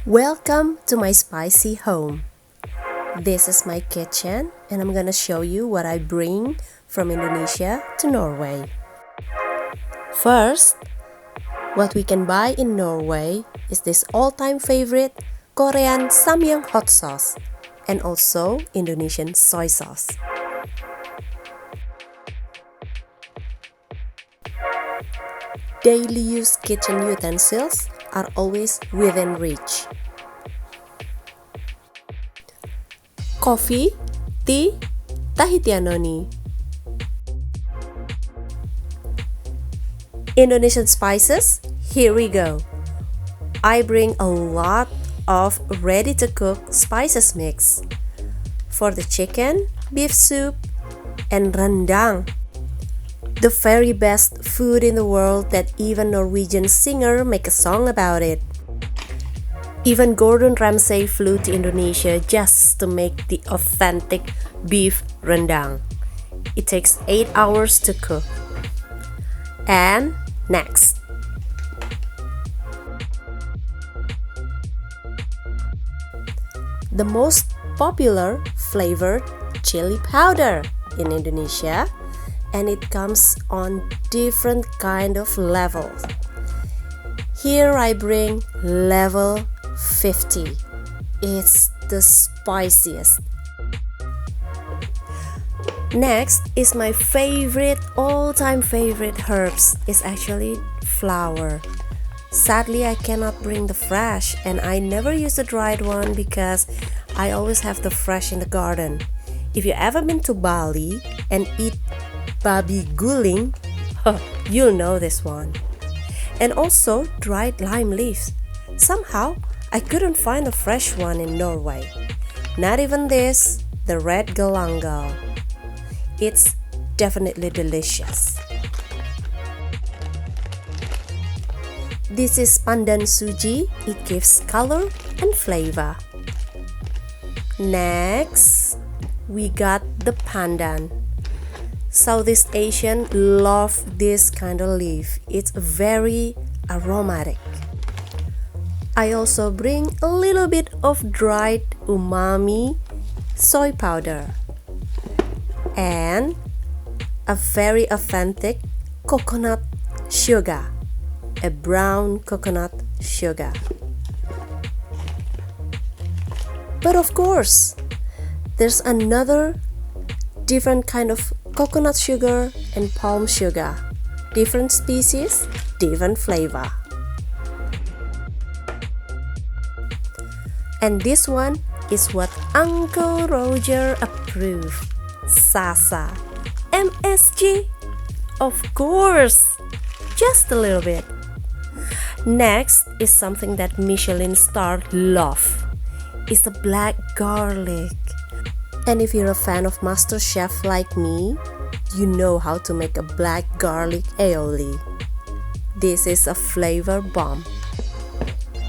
Welcome to my spicy home. This is my kitchen and I'm gonna show you what I bring from Indonesia to Norway. First, what we can buy in Norway is this all-time favorite Korean samyang hot sauce and also Indonesian soy sauce. Daily use kitchen utensils are always within reach. Coffee, tea, Tahitianoni. Indonesian spices, here we go. I bring a lot of ready-to-cook spices mix for the chicken, beef soup, and rendang. The very best food in the world that even Norwegian singer make a song about it. Even Gordon Ramsay flew to Indonesia just to make the authentic beef rendang. It takes 8 hours to cook. And next, the most popular flavored chili powder in Indonesia, and it comes on different kind of levels. Here I bring level 50. It's the spiciest. Next is my favorite, all-time favorite herbs. It's actually flower. Sadly, I cannot bring the fresh, and I never use the dried one because I always have the fresh in the garden. If you ever been to Bali and eat babi guling, you'll know this one. And also dried lime leaves. Somehow, I couldn't find a fresh one in Norway. Not even this, the red galangal. It's definitely delicious. This is pandan suji. It gives color and flavor. Next, we got the pandan. Southeast Asian love this kind of leaf. It's very aromatic. I also bring a little bit of dried umami soy powder and a very authentic coconut sugar, a brown coconut sugar. But of course, there's another different kind of coconut sugar and palm sugar. Different species, different flavor. And this one is what Uncle Roger approved. Sasa. MSG? Of course! Just a little bit. Next is something that Michelin star love. It's the black garlic. And if you're a fan of Master Chef like me, you know how to make a black garlic aioli. This is a flavor bomb.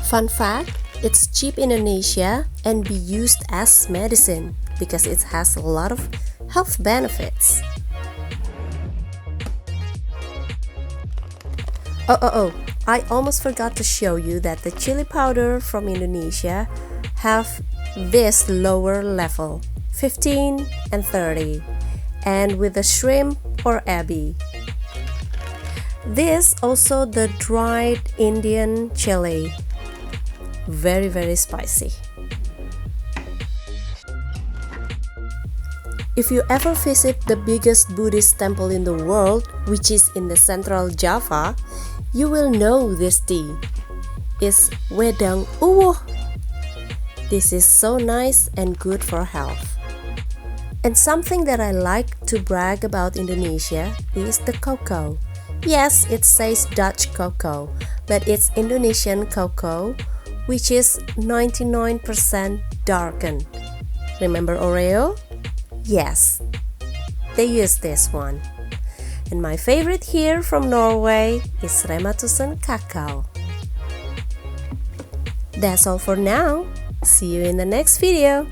Fun fact, it's cheap in Indonesia and be used as medicine because it has a lot of health benefits. I almost forgot to show you that the chili powder from Indonesia have this lower level, 15 and 30, and with the shrimp or ebi. This also the dried Indian chili, very spicy. If you ever visit the biggest Buddhist temple in the world, which is in the central Java, you will know this tea. It's wedang uwuh. This is so nice and good for health. And something that I like to brag about Indonesia is the cocoa. Yes, it says Dutch cocoa, but it's Indonesian cocoa, which is 99% darkened. Remember Oreo? Yes, they use this one. And my favorite here from Norway is Rematusen cacao. That's all for now. See you in the next video.